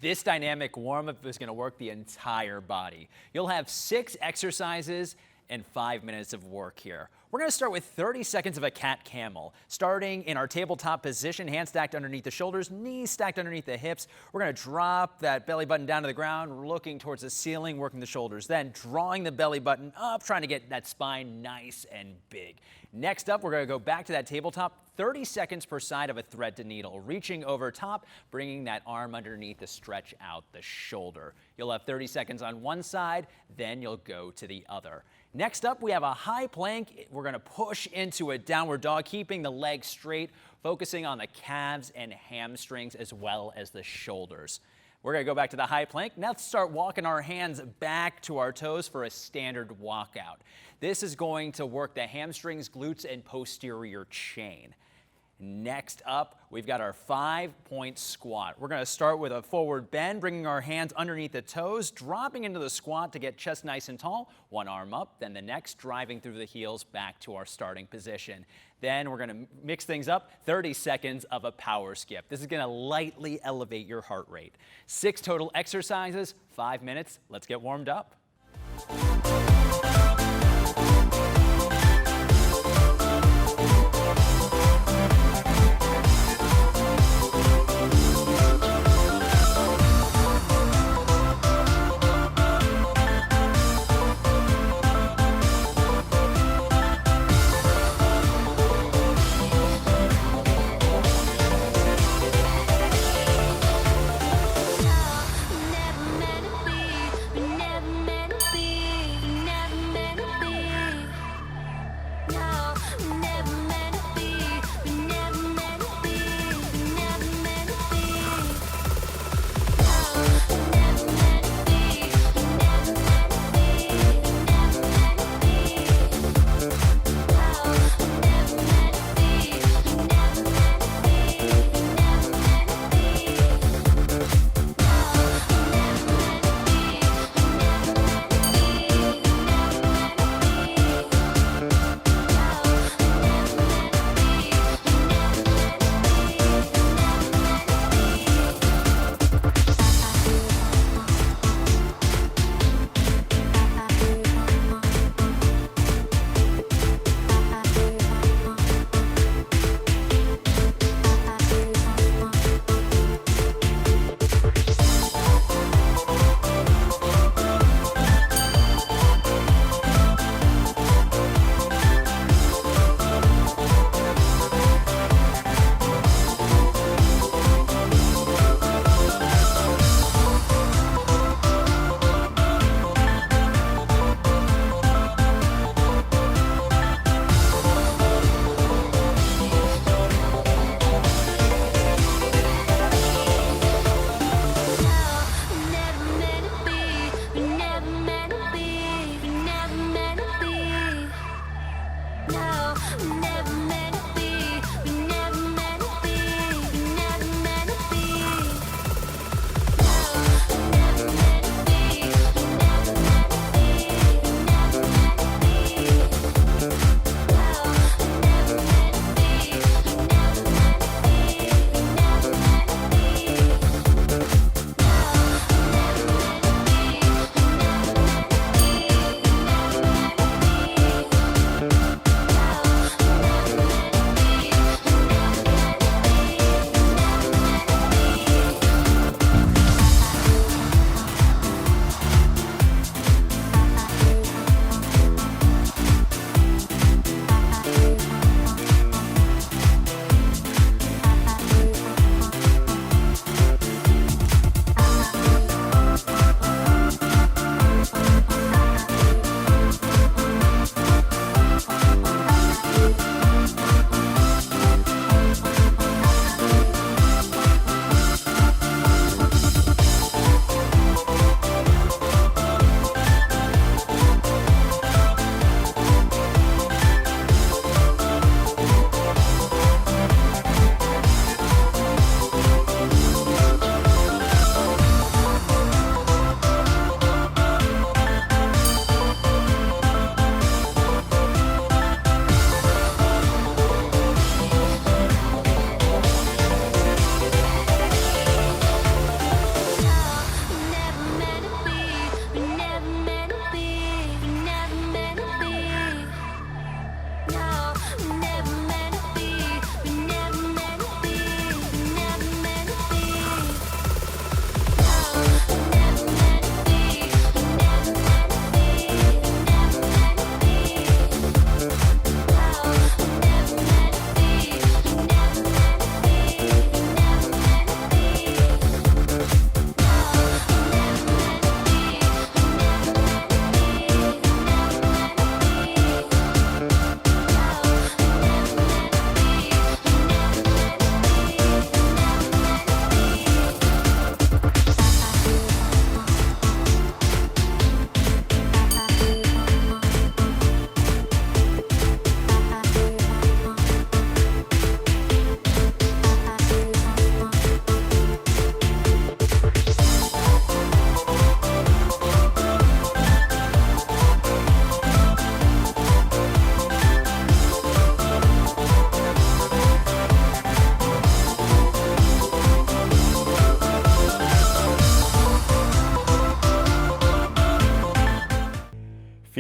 This dynamic warm-up is going to work the entire body. You'll have 6 exercises and 5 minutes of work here. We're going to start with 30 seconds of a cat camel. Starting in our tabletop position, hands stacked underneath the shoulders, knees stacked underneath the hips. We're going to drop that belly button down to the ground, looking towards the ceiling, working the shoulders. Then drawing the belly button up, trying to get that spine nice and big. Next up, we're going to go back to that tabletop, 30 seconds per side of a thread to needle, reaching over top, bringing that arm underneath to stretch out the shoulder. You'll have 30 seconds on one side, then you'll go to the other. Next up, we have a high plank. We're going to push into a downward dog, keeping the legs straight, focusing on the calves and hamstrings as well as the shoulders. We're going to go back to the high plank. Now let's start walking our hands back to our toes for a standard walkout. This is going to work the hamstrings, glutes, and posterior chain. Next up, we've got our 5-point squat. We're going to start with a forward bend, bringing our hands underneath the toes, dropping into the squat to get chest nice and tall. One arm up, then the next, driving through the heels back to our starting position. Then we're going to mix things up, 30 seconds of a power skip. This is going to lightly elevate your heart rate. 6 total exercises, 5 minutes. Let's get warmed up.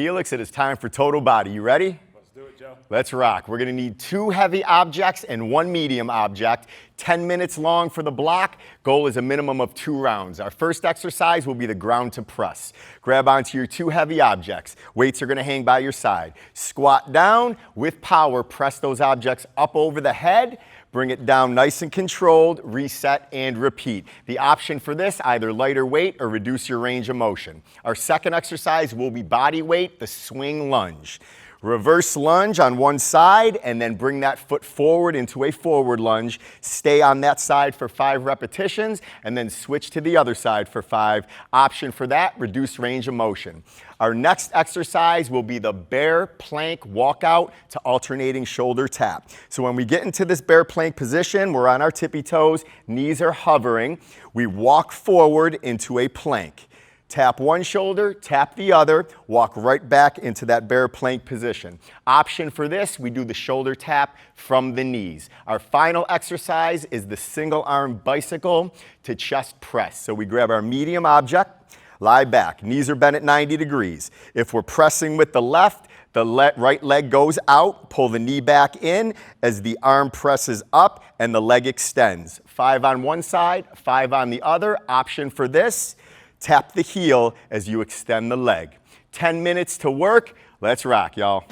Felix, it is time for total body. You ready? Let's do it, Joe. Let's rock. We're gonna need 2 heavy objects and 1 medium object. 10 minutes long for the block. Goal is a minimum of 2 rounds. Our first exercise will be the ground to press. Grab onto your 2 heavy objects. Weights are gonna hang by your side. Squat down with power. Press those objects up over the head. Bring it down nice and controlled, reset and repeat. The option for this, either lighter weight or reduce your range of motion. Our second exercise will be body weight, the swing lunge. Reverse lunge on one side and then bring that foot forward into a forward lunge. Stay on that side for 5 repetitions and then switch to the other side for 5. Option for that, reduce range of motion. Our next exercise will be the bear plank walkout to alternating shoulder tap. So when we get into this bear plank position, we're on our tippy toes, knees are hovering. We walk forward into a plank. Tap one shoulder, tap the other, walk right back into that bear plank position. Option for this, we do the shoulder tap from the knees. Our final exercise is the single arm bicycle to chest press. So we grab our medium object, lie back, knees are bent at 90 degrees. If we're pressing with the left, the right leg goes out, pull the knee back in as the arm presses up and the leg extends. 5 on one side, 5 on the other. Option for this, tap the heel as you extend the leg. 10 minutes to work. Let's rock, y'all.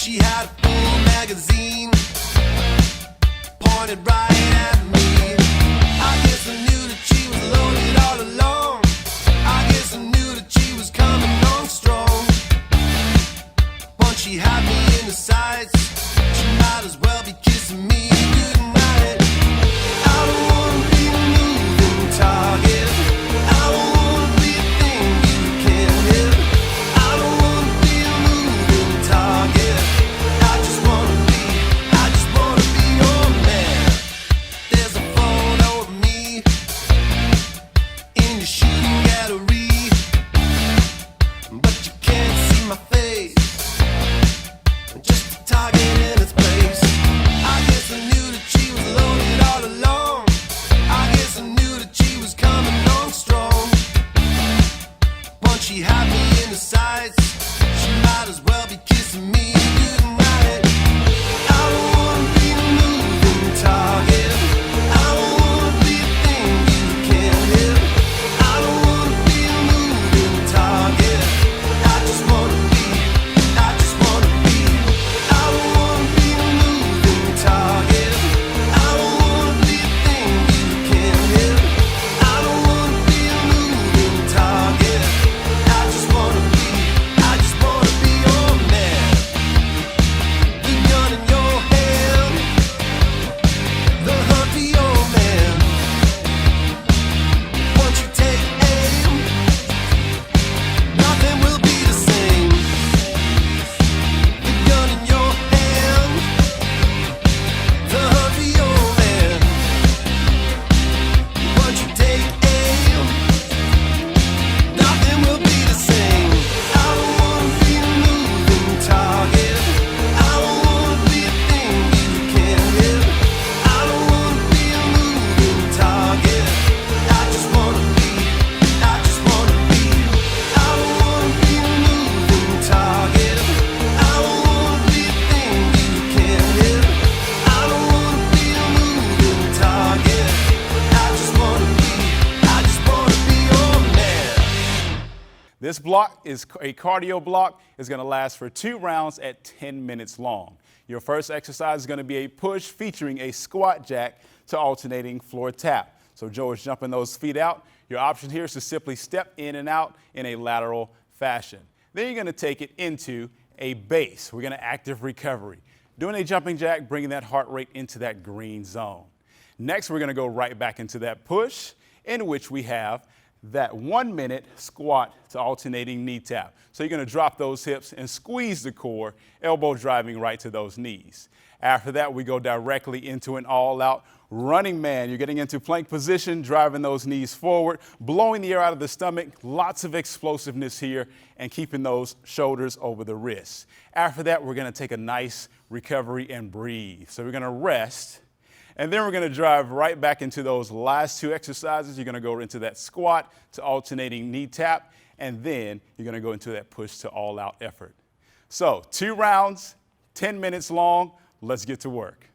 She had a full magazine pointed right at me. I guess I knew that she was loaded all along. I guess I knew that she was coming on strong. Once she had me in the sights, she might as well be kissing me goodnight. I don't wanna be a moving target. I don't wanna be a thing you can't hit. I don't wanna be a moving target. I just wanna be your man. There's a photo of me in your shooting gallery, but you can't see my face. Just a target in its place. I guess I knew that she was loaded all along. I guess I knew that she was coming on strong. Once she had me in the sights, she might as well be kissing me goodnight. I don't wanna be a moving target. I don't wanna be a thing you can't hit. I don't wanna be a moving target. I just wanna be. I don't wanna be a moving target. I don't wanna be a thing you can't hit. I don't wanna be a moving target. I just wanna be your man. The gun in your hand, the hunt for your man. Once you take aim, nothing will be the same. The gun in your hand, the hunt for your man. Once you take aim, nothing will be the same. I don't wanna be a moving target. I don't wanna be a thing you can't hit. I don't wanna be a moving target. I just wanna be. I don't wanna be a moving target. I don't wanna be a thing you can't hit. I don't wanna be a moving target. I just wanna be your man. This block is a cardio block. It's going to last for 2 rounds at 10 minutes long. Your first exercise is going to be a push featuring a squat jack to alternating floor tap. So Joe is jumping those feet out. Your option here is to simply step in and out in a lateral fashion. Then you're going to take it into a base. We're going to active recovery. Doing a jumping jack, bringing that heart rate into that green zone. Next, we're going to go right back into that push, in which we have that 1 minute squat to alternating knee tap. So you're going to drop those hips and squeeze the core, elbow driving right to those knees. After that, we go directly into an all-out running man. You're getting into plank position, driving those knees forward, blowing the air out of the stomach, lots of explosiveness here, and keeping those shoulders over the wrists. After that, we're going to take a nice recovery and breathe. So we're going to rest. And then we're going to drive right back into those last 2 exercises. You're going to go into that squat to alternating knee tap, and then you're going to go into that push to all-out effort. So 2 rounds, 10 minutes long. Let's get to work.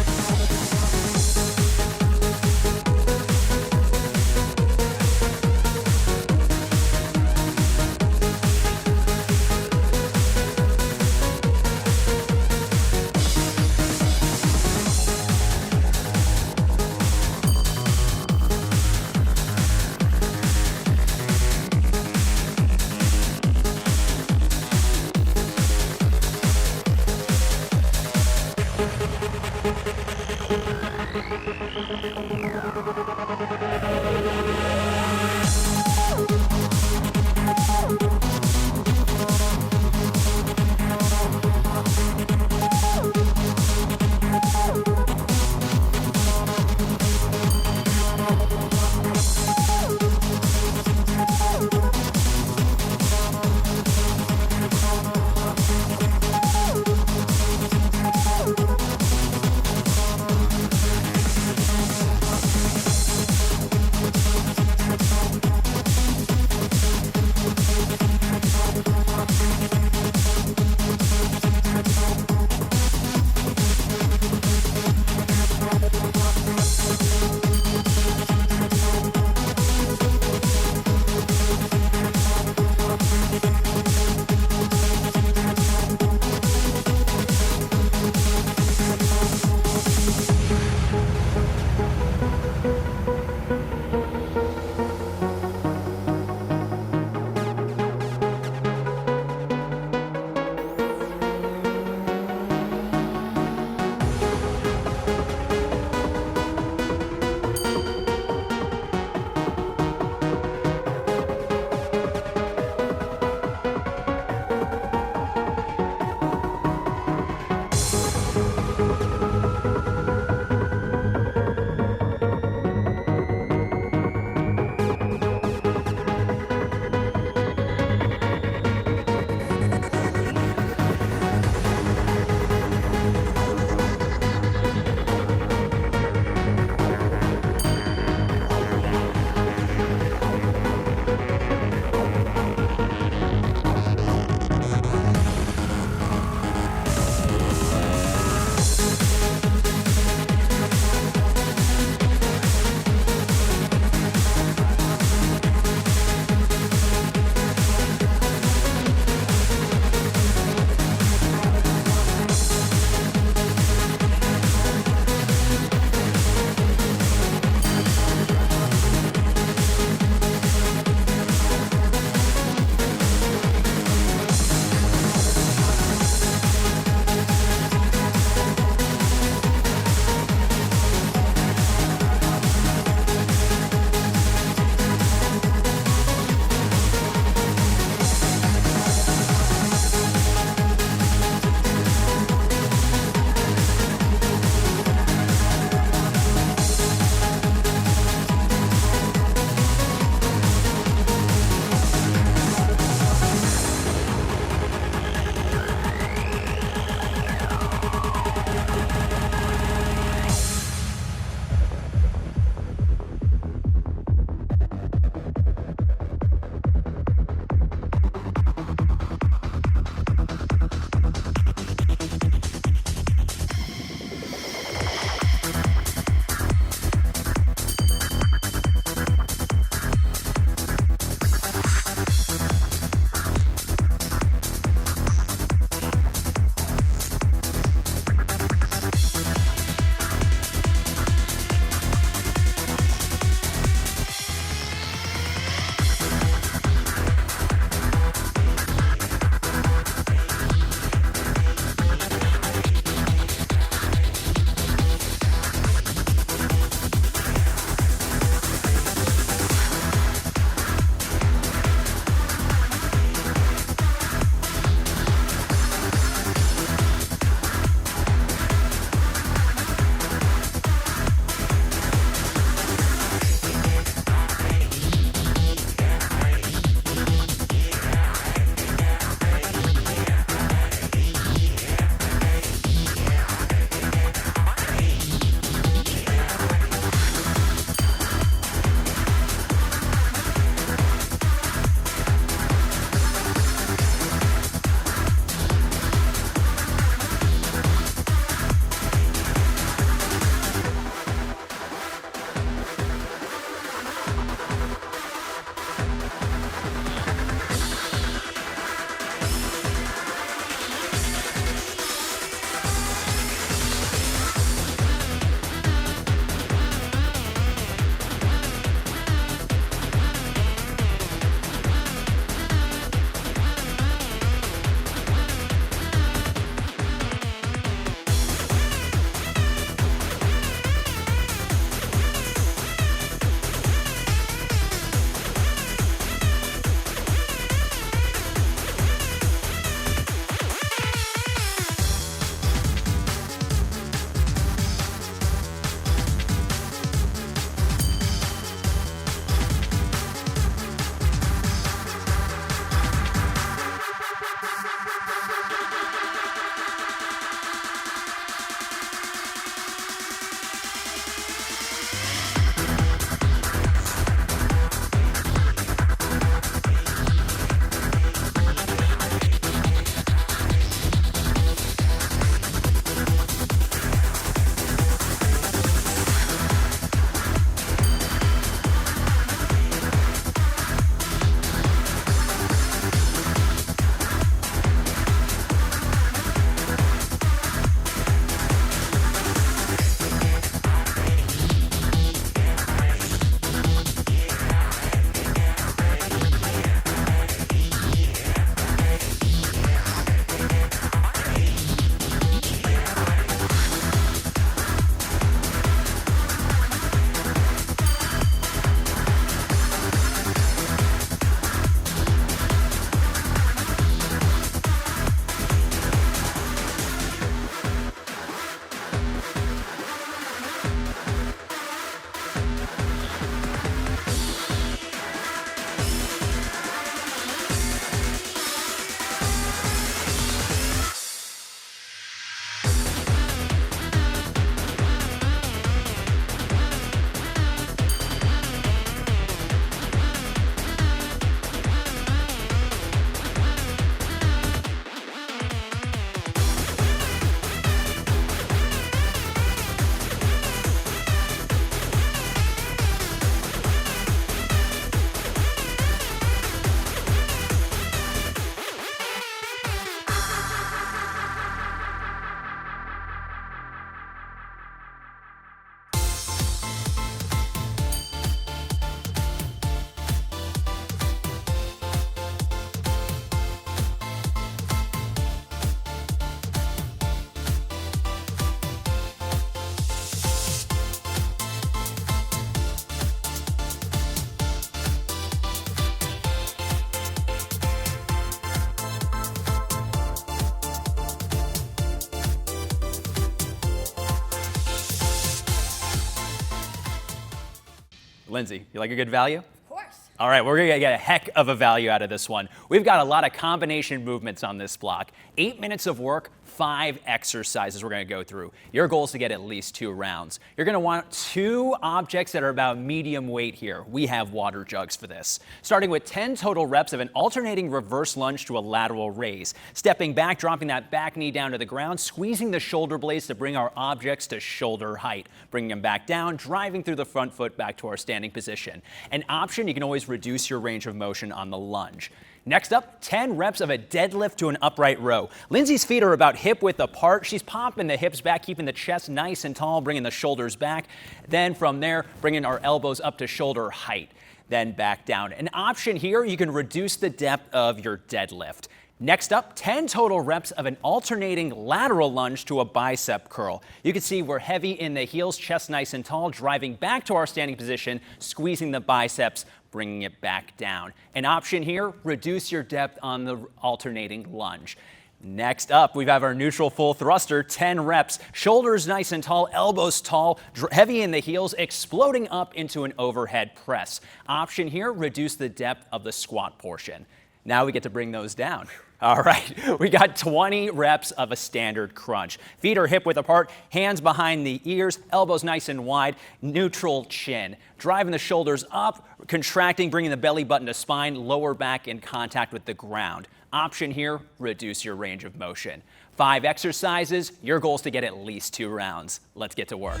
Lindsay, you like a good value? Of course. All right, we're gonna get a heck of a value out of this one. We've got a lot of combination movements on this block. 8 minutes of work, 5 exercises we're gonna go through. Your goal is to get at least 2 rounds. You're gonna want 2 objects that are about medium weight here. We have water jugs for this. Starting with 10 total reps of an alternating reverse lunge to a lateral raise. Stepping back, dropping that back knee down to the ground, squeezing the shoulder blades to bring our objects to shoulder height. Bringing them back down, driving through the front foot back to our standing position. An option, you can always reduce your range of motion on the lunge. Next up, 10 reps of a deadlift to an upright row. Lindsay's feet are about hip width apart. She's popping the hips back, keeping the chest nice and tall, bringing the shoulders back. Then from there, bringing our elbows up to shoulder height, then back down. An option here, you can reduce the depth of your deadlift. Next up, 10 total reps of an alternating lateral lunge to a bicep curl. You can see we're heavy in the heels, chest nice and tall, driving back to our standing position, squeezing the biceps, bringing it back down. An option here, reduce your depth on the alternating lunge. Next up, we have our neutral full thruster, 10 reps, shoulders nice and tall, elbows tall, heavy in the heels, exploding up into an overhead press. Option here, reduce the depth of the squat portion. Now we get to bring those down. All right, we got 20 reps of a standard crunch. Feet are hip width apart, hands behind the ears, elbows nice and wide, neutral chin. Driving the shoulders up, contracting, bringing the belly button to spine, lower back in contact with the ground. Option here, reduce your range of motion. 5 exercises, your goal is to get at least 2 rounds. Let's get to work.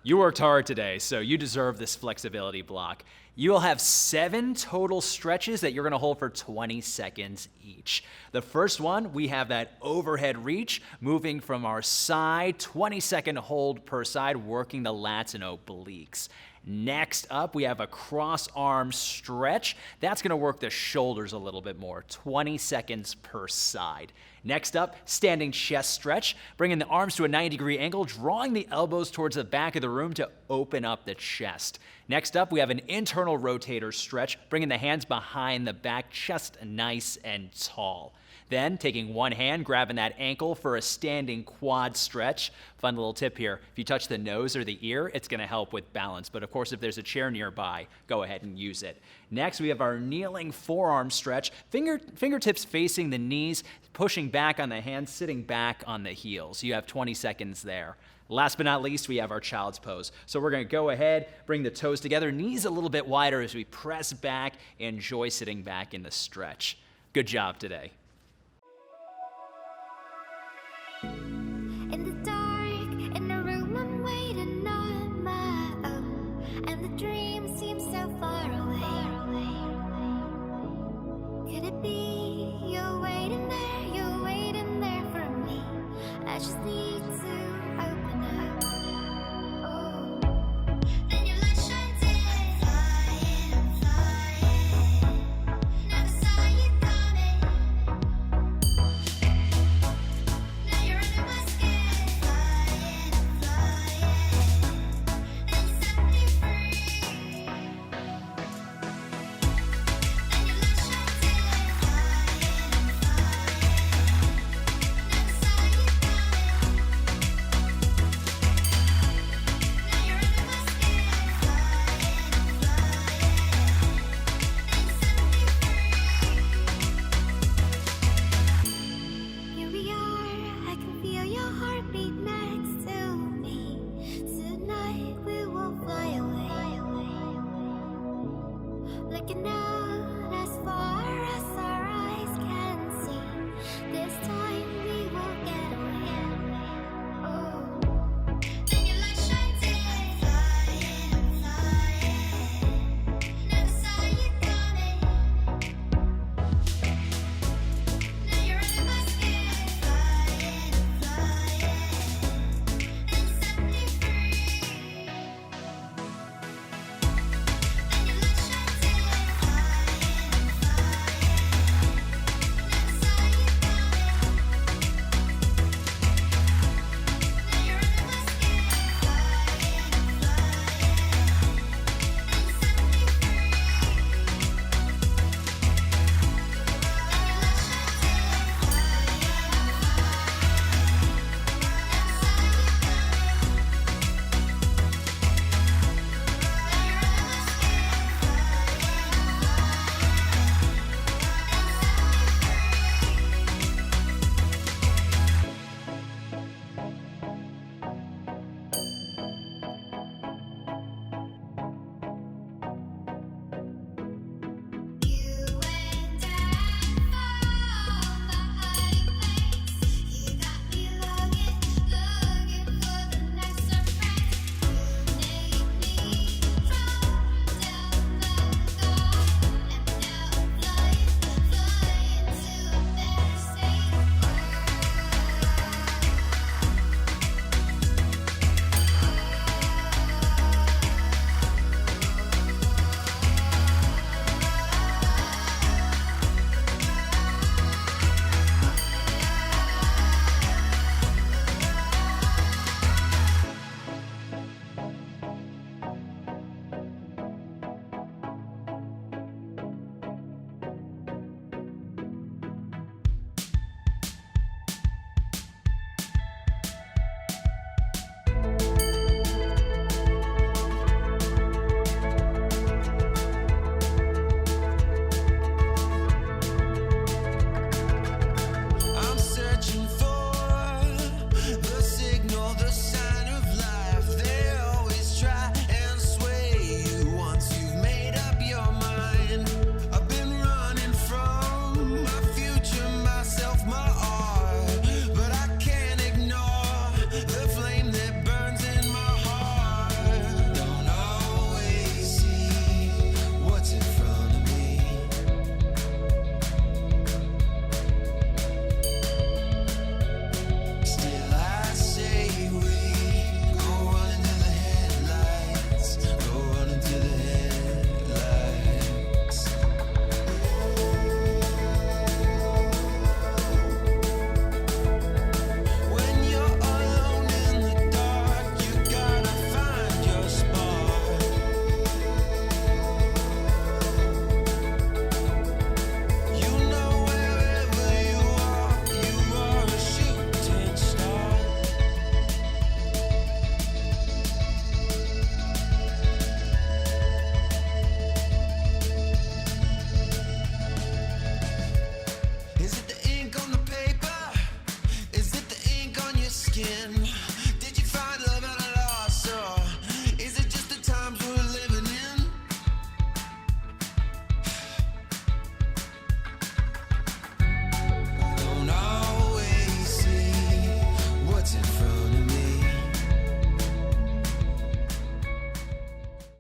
You worked hard today, so you deserve this flexibility block. You'll have 7 total stretches that you're gonna hold for 20 seconds each. The first one, we have that overhead reach, moving from our side, 20-second hold per side, working the lats and obliques. Next up, we have a cross arm stretch. That's gonna work the shoulders a little bit more, 20 seconds per side. Next up, standing chest stretch, bringing the arms to a 90-degree angle, drawing the elbows towards the back of the room to open up the chest. Next up, we have an internal rotator stretch, bringing the hands behind the back, chest nice and tall. Then, taking one hand, grabbing that ankle for a standing quad stretch. Fun little tip here, if you touch the nose or the ear, it's gonna help with balance. But of course, if there's a chair nearby, go ahead and use it. Next, we have our kneeling forearm stretch. Fingertips facing the knees, pushing back on the hands, sitting back on the heels. You have 20 seconds there. Last but not least, we have our child's pose. So we're gonna go ahead, bring the toes together, knees a little bit wider as we press back, enjoy sitting back in the stretch. Good job today.